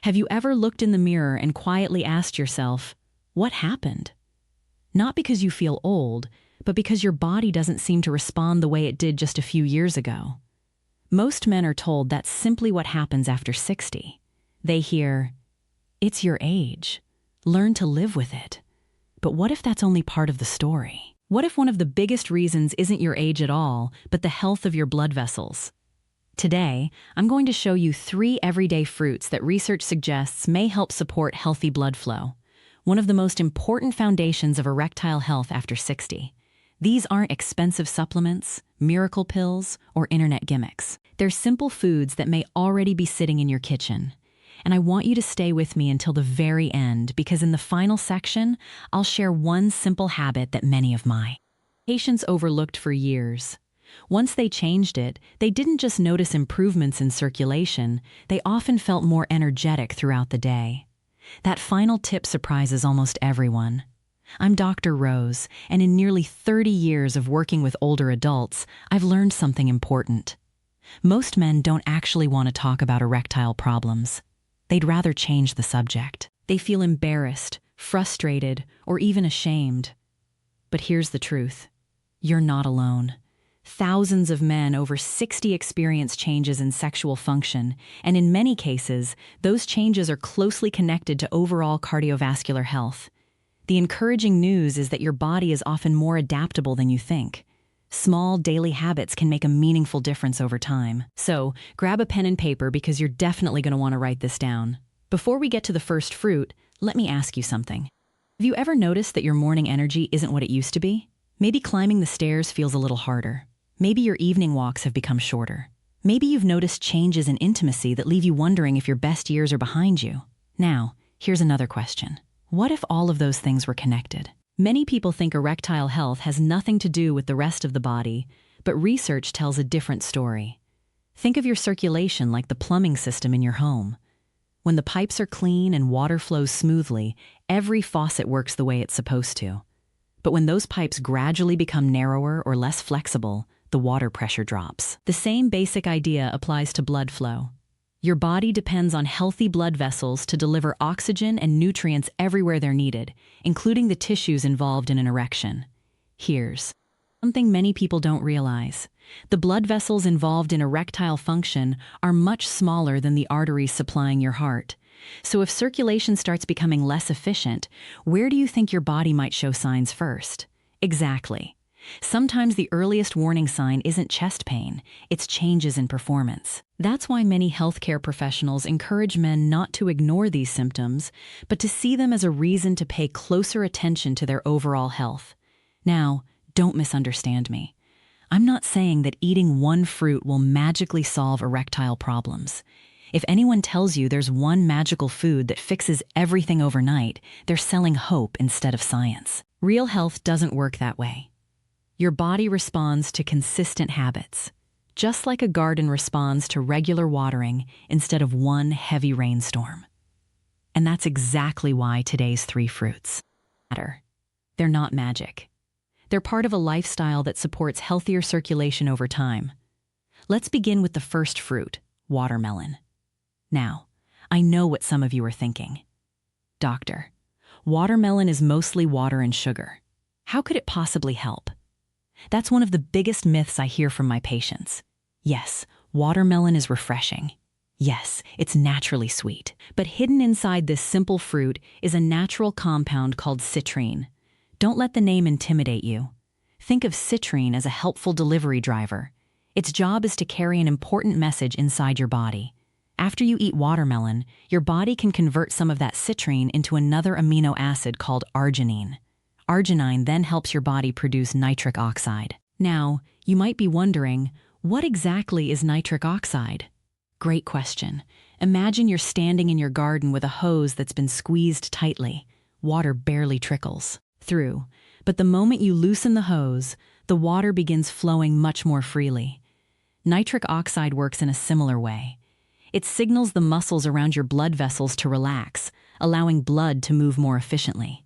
Have you ever looked in the mirror and quietly asked yourself, what happened? Not because you feel old, but because your body doesn't seem to respond the way it did just a few years ago. Most men are told that's simply what happens after 60. They hear, "It's your age. Learn to live with it." But what if that's only part of the story? What if one of the biggest reasons isn't your age at all, but the health of your blood vessels? Today, I'm going to show you 3 everyday fruits that research suggests may help support healthy blood flow, one of the most important foundations of erectile health after 60. These aren't expensive supplements, miracle pills, or internet gimmicks. They're simple foods that may already be sitting in your kitchen. And I want you to stay with me until the very end, because in the final section, I'll share one simple habit that many of my patients overlooked for years. Once they changed it, they didn't just notice improvements in circulation, they often felt more energetic throughout the day. That final tip surprises almost everyone. I'm Dr. Rose, and in nearly 30 years of working with older adults, I've learned something important. Most men don't actually want to talk about erectile problems. They'd rather change the subject. They feel embarrassed, frustrated, or even ashamed. But here's the truth. You're not alone. Thousands of men over 60 experience changes in sexual function, and in many cases, those changes are closely connected to overall cardiovascular health. The encouraging news is that your body is often more adaptable than you think. Small daily habits can make a meaningful difference over time. So, grab a pen and paper because you're definitely going to want to write this down. Before we get to the first fruit, let me ask you something. Have you ever noticed that your morning energy isn't what it used to be? Maybe climbing the stairs feels a little harder. Maybe your evening walks have become shorter. Maybe you've noticed changes in intimacy that leave you wondering if your best years are behind you. Now, here's another question. What if all of those things were connected? Many people think erectile health has nothing to do with the rest of the body, but research tells a different story. Think of your circulation like the plumbing system in your home. When the pipes are clean and water flows smoothly, every faucet works the way it's supposed to. But when those pipes gradually become narrower or less flexible, the water pressure drops. The same basic idea applies to blood flow. Your body depends on healthy blood vessels to deliver oxygen and nutrients everywhere they're needed, including the tissues involved in an erection. Here's something many people don't realize. The blood vessels involved in erectile function are much smaller than the arteries supplying your heart. So if circulation starts becoming less efficient, where do you think your body might show signs first? Exactly. Sometimes the earliest warning sign isn't chest pain, it's changes in performance. That's why many healthcare professionals encourage men not to ignore these symptoms, but to see them as a reason to pay closer attention to their overall health. Now, don't misunderstand me. I'm not saying that eating one fruit will magically solve erectile problems. If anyone tells you there's one magical food that fixes everything overnight, they're selling hope instead of science. Real health doesn't work that way. Your body responds to consistent habits, just like a garden responds to regular watering instead of one heavy rainstorm. And that's exactly why today's 3 fruits matter. They're not magic. They're part of a lifestyle that supports healthier circulation over time. Let's begin with the first fruit, watermelon. Now, I know what some of you are thinking. Doctor, watermelon is mostly water and sugar. How could it possibly help? That's one of the biggest myths I hear from my patients. Yes, watermelon is refreshing. Yes, it's naturally sweet. But hidden inside this simple fruit is a natural compound called citrine. Don't let the name intimidate you. Think of citrine as a helpful delivery driver. Its job is to carry an important message inside your body. After you eat watermelon, your body can convert some of that citrine into another amino acid called arginine. Arginine then helps your body produce nitric oxide. Now, you might be wondering, what exactly is nitric oxide? Great question. Imagine you're standing in your garden with a hose that's been squeezed tightly. Water barely trickles through. But the moment you loosen the hose, the water begins flowing much more freely. Nitric oxide works in a similar way. It signals the muscles around your blood vessels to relax, allowing blood to move more efficiently.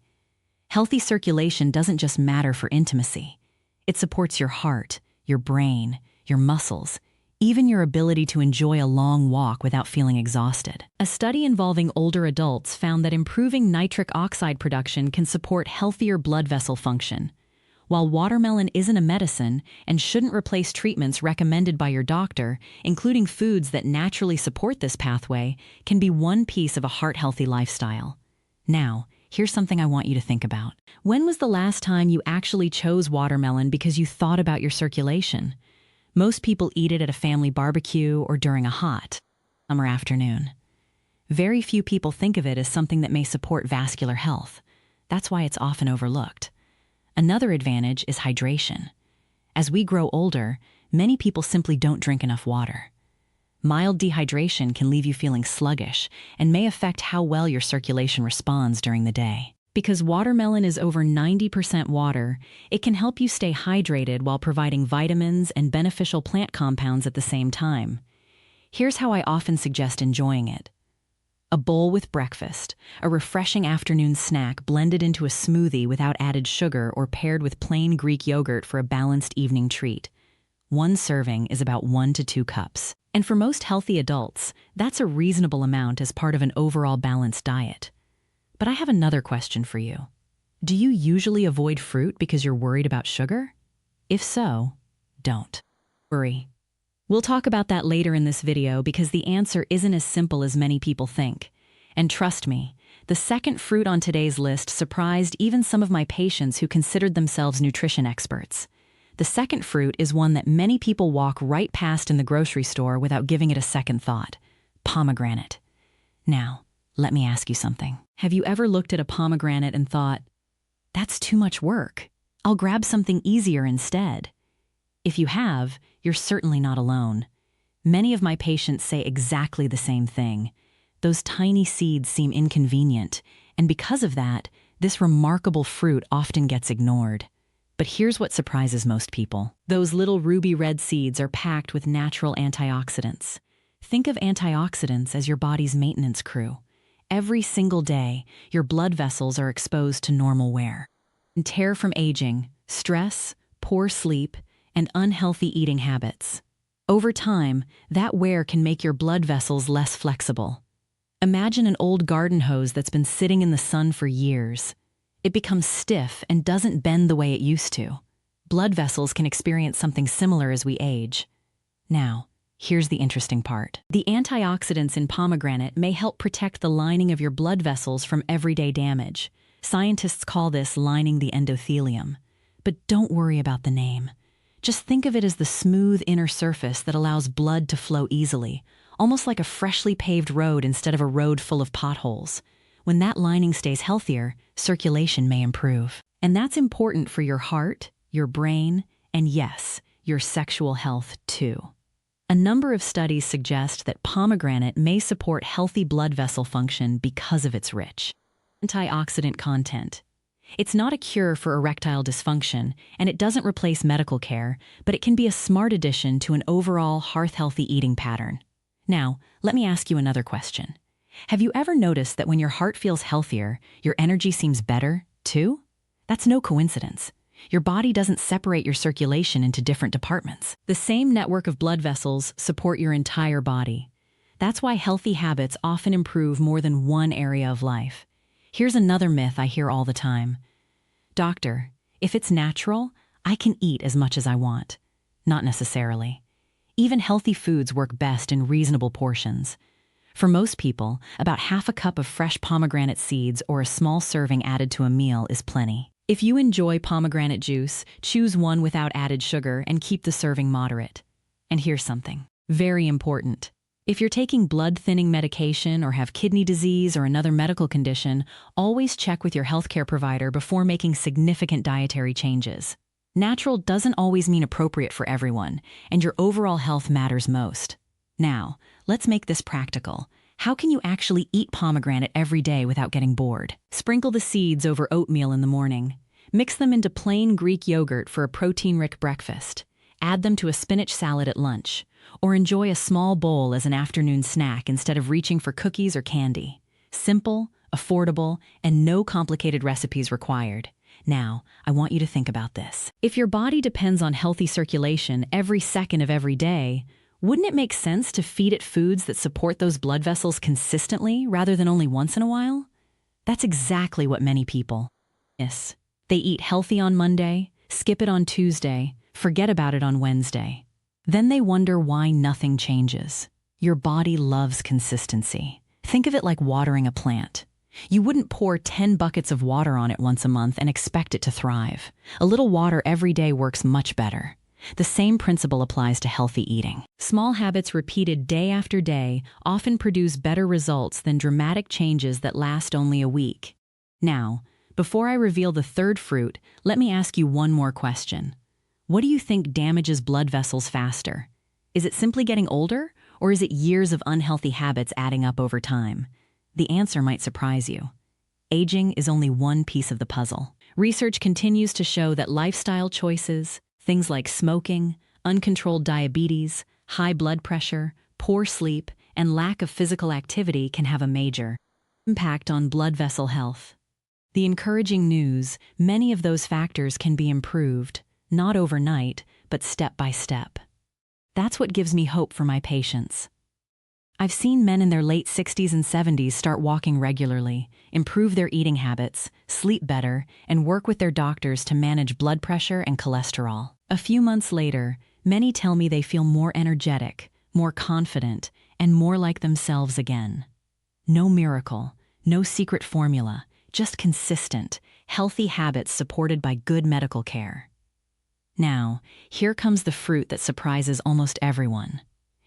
Healthy circulation doesn't just matter for intimacy. It supports your heart, your brain, your muscles, even your ability to enjoy a long walk without feeling exhausted. A study involving older adults found that improving nitric oxide production can support healthier blood vessel function. While watermelon isn't a medicine and shouldn't replace treatments recommended by your doctor, including foods that naturally support this pathway can be one piece of a heart-healthy lifestyle. Now, here's something I want you to think about. When was the last time you actually chose watermelon because you thought about your circulation? Most people eat it at a family barbecue or during a hot summer afternoon. Very few people think of it as something that may support vascular health. That's why it's often overlooked. Another advantage is hydration. As we grow older, many people simply don't drink enough water. Mild dehydration can leave you feeling sluggish and may affect how well your circulation responds during the day. Because watermelon is over 90% water, it can help you stay hydrated while providing vitamins and beneficial plant compounds at the same time. Here's how I often suggest enjoying it. A bowl with breakfast, a refreshing afternoon snack blended into a smoothie without added sugar or paired with plain Greek yogurt for a balanced evening treat. One serving is about 1 to 2 cups. And for most healthy adults, that's a reasonable amount as part of an overall balanced diet. But I have another question for you. Do you usually avoid fruit because you're worried about sugar? If so, don't worry. We'll talk about that later in this video because the answer isn't as simple as many people think. And trust me, the second fruit on today's list surprised even some of my patients who considered themselves nutrition experts. The second fruit is one that many people walk right past in the grocery store without giving it a second thought: pomegranate. Now, let me ask you something. Have you ever looked at a pomegranate and thought, "That's too much work. I'll grab something easier instead"? If you have, you're certainly not alone. Many of my patients say exactly the same thing. Those tiny seeds seem inconvenient, and because of that, this remarkable fruit often gets ignored. But here's what surprises most people. Those little ruby red seeds are packed with natural antioxidants. Think of antioxidants as your body's maintenance crew. Every single day, your blood vessels are exposed to normal wear and tear from aging, stress, poor sleep, and unhealthy eating habits. Over time, that wear can make your blood vessels less flexible. Imagine an old garden hose that's been sitting in the sun for years. It becomes stiff and doesn't bend the way it used to. Blood vessels can experience something similar as we age. Now, here's the interesting part. The antioxidants in pomegranate may help protect the lining of your blood vessels from everyday damage. Scientists call this lining the endothelium. But don't worry about the name. Just think of it as the smooth inner surface that allows blood to flow easily, almost like a freshly paved road instead of a road full of potholes. When that lining stays healthier, circulation may improve. And that's important for your heart, your brain, and yes, your sexual health too. A number of studies suggest that pomegranate may support healthy blood vessel function because of its rich antioxidant content. It's not a cure for erectile dysfunction, and it doesn't replace medical care, but it can be a smart addition to an overall hearth-healthy eating pattern. Now, let me ask you another question. Have you ever noticed that when your heart feels healthier, your energy seems better, too? That's no coincidence. Your body doesn't separate your circulation into different departments. The same network of blood vessels support your entire body. That's why healthy habits often improve more than one area of life. Here's another myth I hear all the time. "Doctor, if it's natural, I can eat as much as I want." Not necessarily. Even healthy foods work best in reasonable portions. For most people, about half a cup of fresh pomegranate seeds or a small serving added to a meal is plenty. If you enjoy pomegranate juice, choose one without added sugar and keep the serving moderate. And here's something very important. If you're taking blood-thinning medication or have kidney disease or another medical condition, always check with your healthcare provider before making significant dietary changes. Natural doesn't always mean appropriate for everyone, and your overall health matters most. Now, let's make this practical. How can you actually eat pomegranate every day without getting bored? Sprinkle the seeds over oatmeal in the morning. Mix them into plain Greek yogurt for a protein-rich breakfast. Add them to a spinach salad at lunch. Or enjoy a small bowl as an afternoon snack instead of reaching for cookies or candy. Simple, affordable, and no complicated recipes required. Now, I want you to think about this. If your body depends on healthy circulation every second of every day, Wouldn't it make sense to feed it foods that support those blood vessels consistently rather than only once in a while? That's exactly what many people miss. They eat healthy on Monday, skip it on Tuesday, forget about it on Wednesday. Then they wonder why nothing changes. Your body loves consistency. Think of it like watering a plant. You wouldn't pour 10 buckets of water on it once a month and expect it to thrive. A little water every day works much better. The same principle applies to healthy eating. Small habits repeated day after day often produce better results than dramatic changes that last only a week. Now, before I reveal the third fruit, let me ask you one more question. What do you think damages blood vessels faster? Is it simply getting older, or is it years of unhealthy habits adding up over time? The answer might surprise you. Aging is only one piece of the puzzle. Research continues to show that lifestyle choices, things like smoking, uncontrolled diabetes, high blood pressure, poor sleep, and lack of physical activity can have a major impact on blood vessel health. The encouraging news, many of those factors can be improved, not overnight, but step by step. That's what gives me hope for my patients. I've seen men in their late 60s and 70s start walking regularly, improve their eating habits, sleep better, and work with their doctors to manage blood pressure and cholesterol. A few months later, many tell me they feel more energetic, more confident, and more like themselves again. No miracle, no secret formula, just consistent, healthy habits supported by good medical care. Now, here comes the fruit that surprises almost everyone.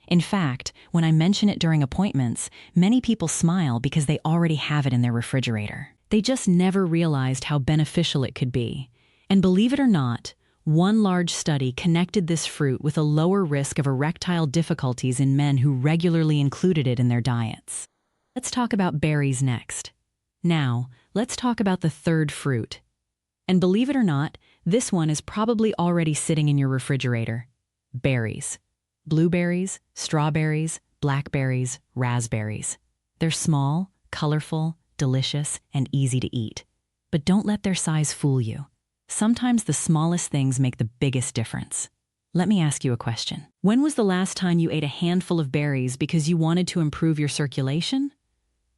In fact, when I mention it during appointments, many people smile because they already have it in their refrigerator. They just never realized how beneficial it could be. And believe it or not, one large study connected this fruit with a lower risk of erectile difficulties in men who regularly included it in their diets. Let's talk about berries next. Now, let's talk about the third fruit. And believe it or not, this one is probably already sitting in your refrigerator. Berries. Blueberries, strawberries, blackberries, raspberries. They're small, colorful, delicious, and easy to eat. But don't let their size fool you. Sometimes the smallest things make the biggest difference. Let me ask you a question. When was the last time you ate a handful of berries because you wanted to improve your circulation?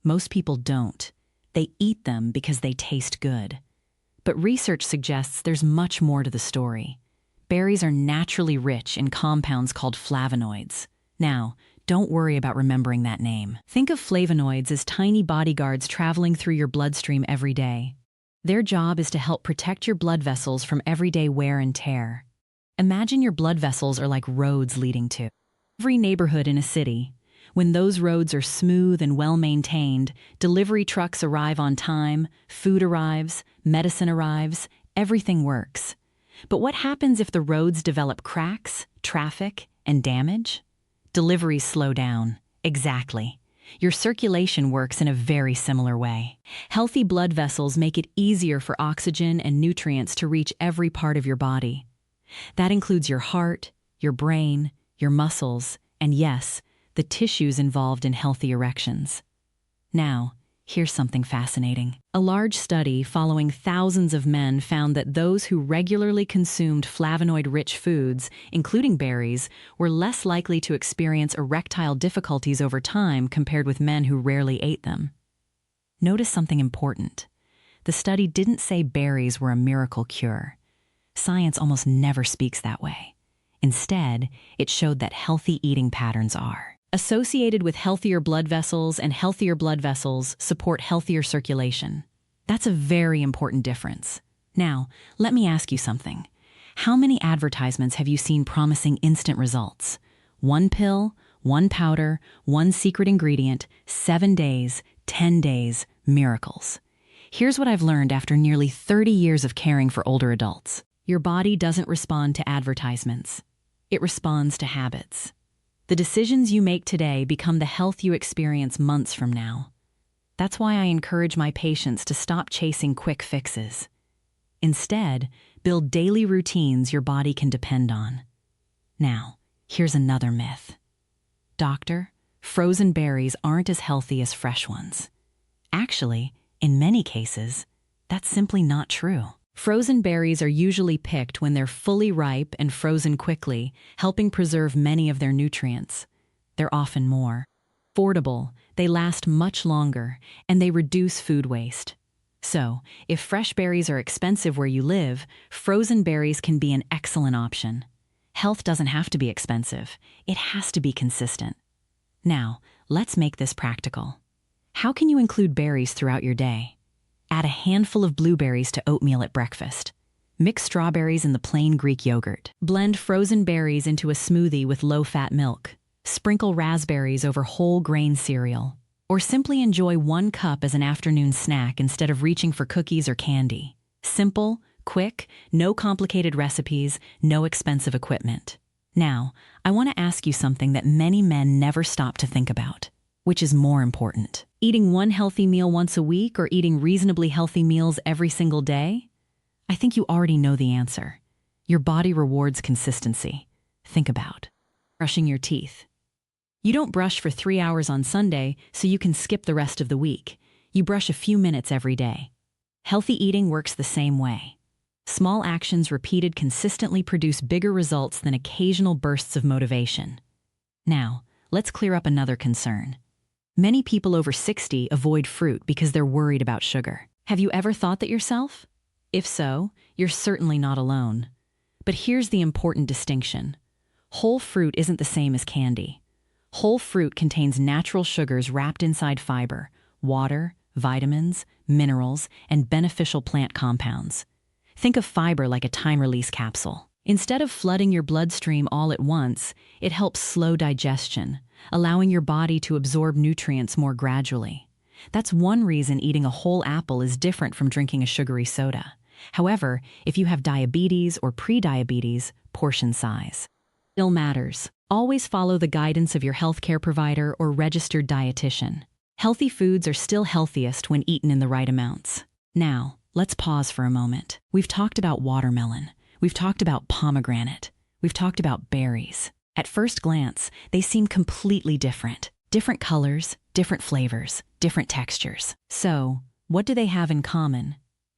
Most people don't. They eat them because they taste good. But research suggests there's much more to the story. Berries are naturally rich in compounds called flavonoids. Now, don't worry about remembering that name. Think of flavonoids as tiny bodyguards traveling through your bloodstream every day. Their job is to help protect your blood vessels from everyday wear and tear. Imagine your blood vessels are like roads leading to every neighborhood in a city. When those roads are smooth and well-maintained, delivery trucks arrive on time, food arrives, medicine arrives, everything works. But what happens if the roads develop cracks, traffic, and damage? Deliveries slow down. Exactly. Your circulation works in a very similar way. Healthy blood vessels make it easier for oxygen and nutrients to reach every part of your body. That includes your heart, your brain, your muscles, and yes, the tissues involved in healthy erections. Now, here's something fascinating. A large study following thousands of men found that those who regularly consumed flavonoid-rich foods, including berries, were less likely to experience erectile difficulties over time compared with men who rarely ate them. Notice something important. The study didn't say berries were a miracle cure. Science almost never speaks that way. Instead, it showed that healthy eating patterns are associated with healthier blood vessels, and healthier blood vessels support healthier circulation. That's a very important difference. Now, let me ask you something. How many advertisements have you seen promising instant results? One pill, one powder, one secret ingredient, 7 days, 10 days, miracles. Here's what I've learned after nearly 30 years of caring for older adults. Your body doesn't respond to advertisements. It responds to habits. The decisions you make today become the health you experience months from now. That's why I encourage my patients to stop chasing quick fixes. Instead, build daily routines your body can depend on. Now, here's another myth. Doctor, frozen berries aren't as healthy as fresh ones. Actually, in many cases, that's simply not true. Frozen berries are usually picked when they're fully ripe and frozen quickly, helping preserve many of their nutrients. They're often more affordable, they last much longer, and they reduce food waste. So, if fresh berries are expensive where you live, frozen berries can be an excellent option. Health doesn't have to be expensive, it has to be consistent. Now, let's make this practical. How can you include berries throughout your day? Add a handful of blueberries to oatmeal at breakfast. Mix strawberries in the plain Greek yogurt. Blend frozen berries into a smoothie with low-fat milk. Sprinkle raspberries over whole grain cereal. Or simply enjoy 1 cup as an afternoon snack instead of reaching for cookies or candy. Simple, quick, no complicated recipes, no expensive equipment. Now, I want to ask you something that many men never stop to think about. Which is more important? Eating one healthy meal once a week or eating reasonably healthy meals every single day? I think you already know the answer. Your body rewards consistency. Think about brushing your teeth. You don't brush for 3 hours on Sunday so you can skip the rest of the week. You brush a few minutes every day. Healthy eating works the same way. Small actions repeated consistently produce bigger results than occasional bursts of motivation. Now, let's clear up another concern. Many people over 60 avoid fruit because they're worried about sugar. Have you ever thought that yourself? If so, you're certainly not alone. But here's the important distinction. Whole fruit isn't the same as candy. Whole fruit contains natural sugars wrapped inside fiber, water, vitamins, minerals, and beneficial plant compounds. Think of fiber like a time-release capsule. Instead of flooding your bloodstream all at once, it helps slow digestion, allowing your body to absorb nutrients more gradually. That's one reason eating a whole apple is different from drinking a sugary soda. However, if you have diabetes or pre-diabetes, portion size still matters. Always follow the guidance of your healthcare provider or registered dietitian. Healthy foods are still healthiest when eaten in the right amounts. Now, let's pause for a moment. We've talked about watermelon. We've talked about pomegranate. We've talked about berries. At first glance, they seem completely different. Different colors, different flavors, different textures. So, what do they have in common?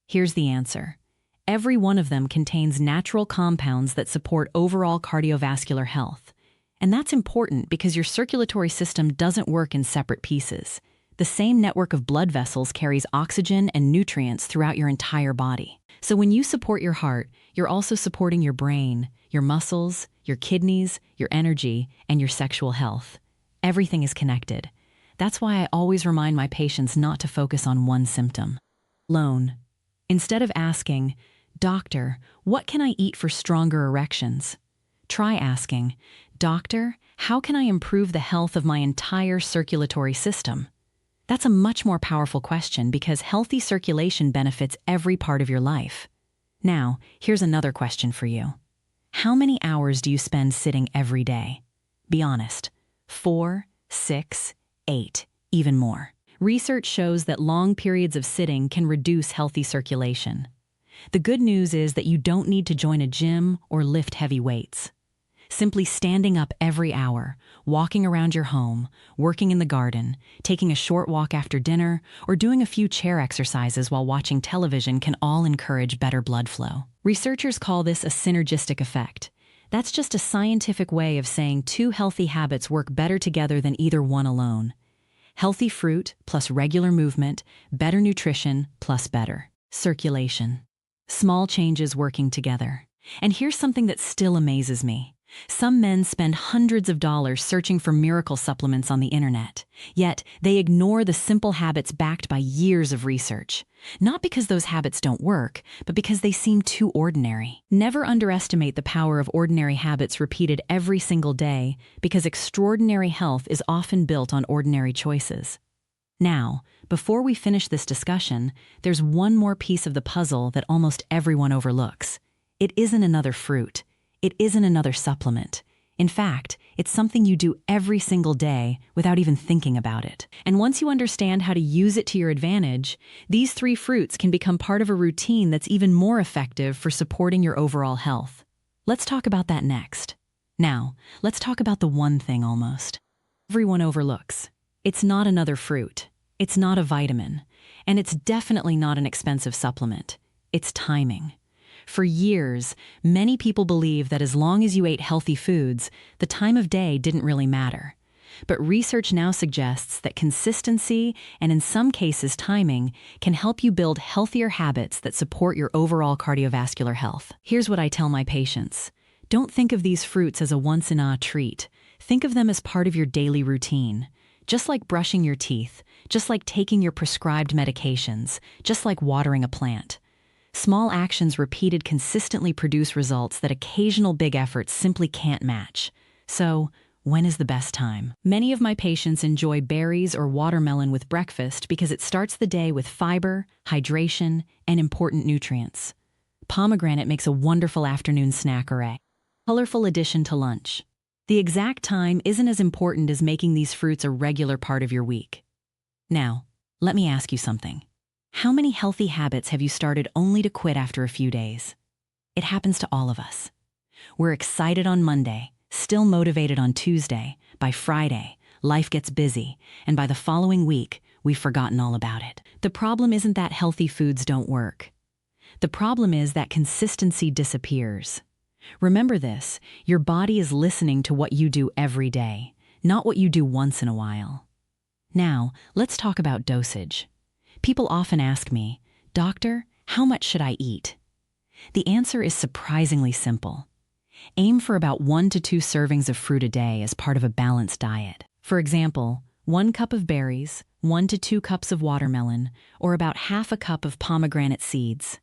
Here's the answer. Every one of them contains natural compounds that support overall cardiovascular health. And that's important because your circulatory system doesn't work in separate pieces. The same network of blood vessels carries oxygen and nutrients throughout your entire body. So when you support your heart, you're also supporting your brain, your muscles, your kidneys, your energy, and your sexual health. Everything is connected. That's why I always remind my patients not to focus on one symptom alone. Instead of asking, "Doctor, what can I eat for stronger erections?" Try asking, "Doctor, how can I improve the health of my entire circulatory system?" That's a much more powerful question because healthy circulation benefits every part of your life. Now, here's another question for you. How many hours do you spend sitting every day? Be honest. 4, 6, 8, even more. Research shows that long periods of sitting can reduce healthy circulation. The good news is that you don't need to join a gym or lift heavy weights. Simply standing up every hour, walking around your home, working in the garden, taking a short walk after dinner, or doing a few chair exercises while watching television can all encourage better blood flow. Researchers call this a synergistic effect. That's just a scientific way of saying 2 healthy habits work better together than either one alone. Healthy fruit plus regular movement, better nutrition plus better circulation. Small changes working together. And here's something that still amazes me. Some men spend hundreds of dollars searching for miracle supplements on the internet, yet they ignore the simple habits backed by years of research. Not because those habits don't work, but because they seem too ordinary. Never underestimate the power of ordinary habits repeated every single day, because extraordinary health is often built on ordinary choices. Now, before we finish this discussion, there's one more piece of the puzzle that almost everyone overlooks. It isn't another fruit. It isn't another supplement. In fact, it's something you do every single day without even thinking about it. And once you understand how to use it to your advantage, these 3 fruits can become part of a routine that's even more effective for supporting your overall health. Let's talk about that next. Now, let's talk about the one thing almost everyone overlooks. It's not another fruit. It's not a vitamin. And it's definitely not an expensive supplement. It's timing. For years, many people believe that as long as you ate healthy foods, the time of day didn't really matter. But research now suggests that consistency, and in some cases timing, can help you build healthier habits that support your overall cardiovascular health. Here's what I tell my patients. Don't think of these fruits as a once-in-a treat. Think of them as part of your daily routine. Just like brushing your teeth, just like taking your prescribed medications, just like watering a plant. Small actions repeated consistently produce results that occasional big efforts simply can't match. So, when is the best time? Many of my patients enjoy berries or watermelon with breakfast because it starts the day with fiber, hydration, and important nutrients. Pomegranate makes a wonderful afternoon snack or a colorful addition to lunch. The exact time isn't as important as making these fruits a regular part of your week. Now, let me ask you something. How many healthy habits have you started only to quit after a few days? It happens to all of us. We're excited on Monday, still motivated on Tuesday. By Friday, life gets busy, and by the following week, we've forgotten all about it. The problem isn't that healthy foods don't work. The problem is that consistency disappears. Remember this, your body is listening to what you do every day, not what you do once in a while. Now, let's talk about dosage. People often ask me, "Doctor, how much should I eat?" The answer is surprisingly simple. Aim for about 1 to 2 servings of fruit a day as part of a balanced diet. For example, 1 cup of berries, 1 to 2 cups of watermelon, or about half a cup of pomegranate seeds.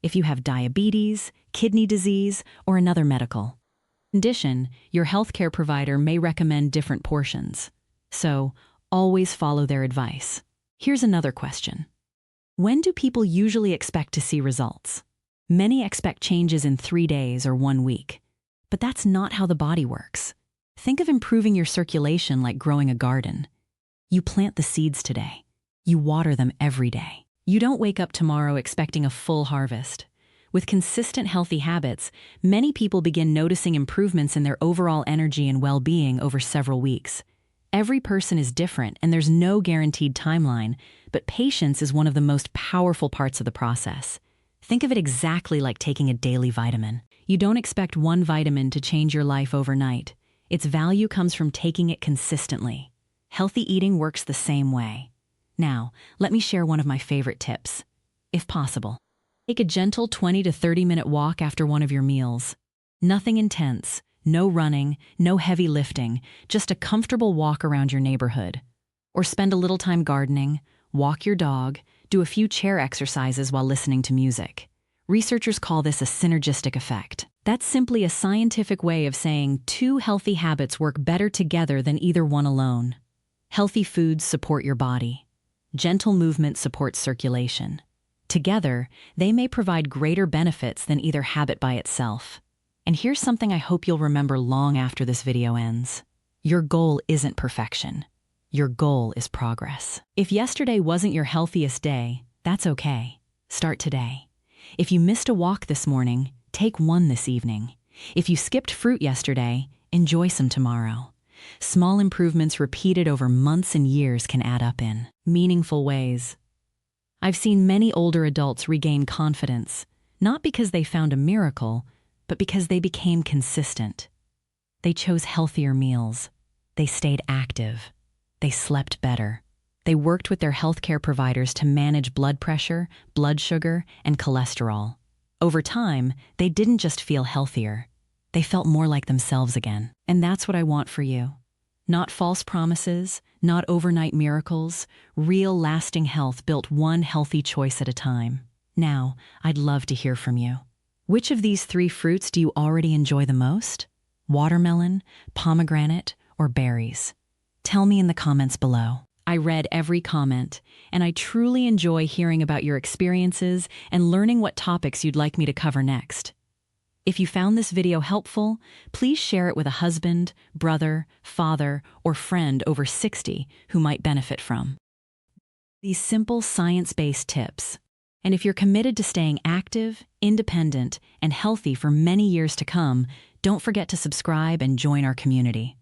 If you have diabetes, kidney disease, or another medical condition, your healthcare provider may recommend different portions. So, always follow their advice. Here's another question. When do people usually expect to see results? Many expect changes in 3 days or 1 week. But that's not how the body works. Think of improving your circulation like growing a garden. You plant the seeds today. You water them every day. You don't wake up tomorrow expecting a full harvest. With consistent healthy habits, many people begin noticing improvements in their overall energy and well-being over several weeks. Every person is different, and there's no guaranteed timeline, but patience is one of the most powerful parts of the process. Think of it exactly like taking a daily vitamin. You don't expect one vitamin to change your life overnight. Its value comes from taking it consistently. Healthy eating works the same way. Now, let me share one of my favorite tips. If possible, take a gentle 20 to 30-minute walk after one of your meals. Nothing intense. No running, no heavy lifting, just a comfortable walk around your neighborhood. Or spend a little time gardening, walk your dog, do a few chair exercises while listening to music. Researchers call this a synergistic effect. That's simply a scientific way of saying 2 healthy habits work better together than either one alone. Healthy foods support your body. Gentle movement supports circulation. Together, they may provide greater benefits than either habit by itself. And here's something I hope you'll remember long after this video ends. Your goal isn't perfection. Your goal is progress. If yesterday wasn't your healthiest day, that's okay. Start today. If you missed a walk this morning, take one this evening. If you skipped fruit yesterday, enjoy some tomorrow. Small improvements repeated over months and years can add up in meaningful ways. I've seen many older adults regain confidence, not because they found a miracle, but because they became consistent. They chose healthier meals. They stayed active. They slept better. They worked with their healthcare providers to manage blood pressure, blood sugar, and cholesterol. Over time, they didn't just feel healthier. They felt more like themselves again. And that's what I want for you. Not false promises, not overnight miracles, real lasting health built one healthy choice at a time. Now, I'd love to hear from you. Which of these 3 fruits do you already enjoy the most? Watermelon, pomegranate, or berries? Tell me in the comments below. I read every comment, and I truly enjoy hearing about your experiences and learning what topics you'd like me to cover next. If you found this video helpful, please share it with a husband, brother, father, or friend over 60 who might benefit from these simple science-based tips. And if you're committed to staying active, independent, and healthy for many years to come, don't forget to subscribe and join our community.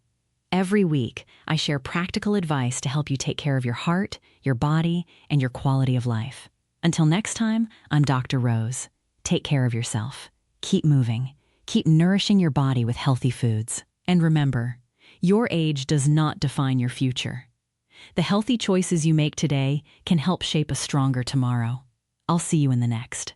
Every week, I share practical advice to help you take care of your heart, your body, and your quality of life. Until next time, I'm Dr. Rose. Take care of yourself. Keep moving. Keep nourishing your body with healthy foods. And remember, your age does not define your future. The healthy choices you make today can help shape a stronger tomorrow. I'll see you in the next.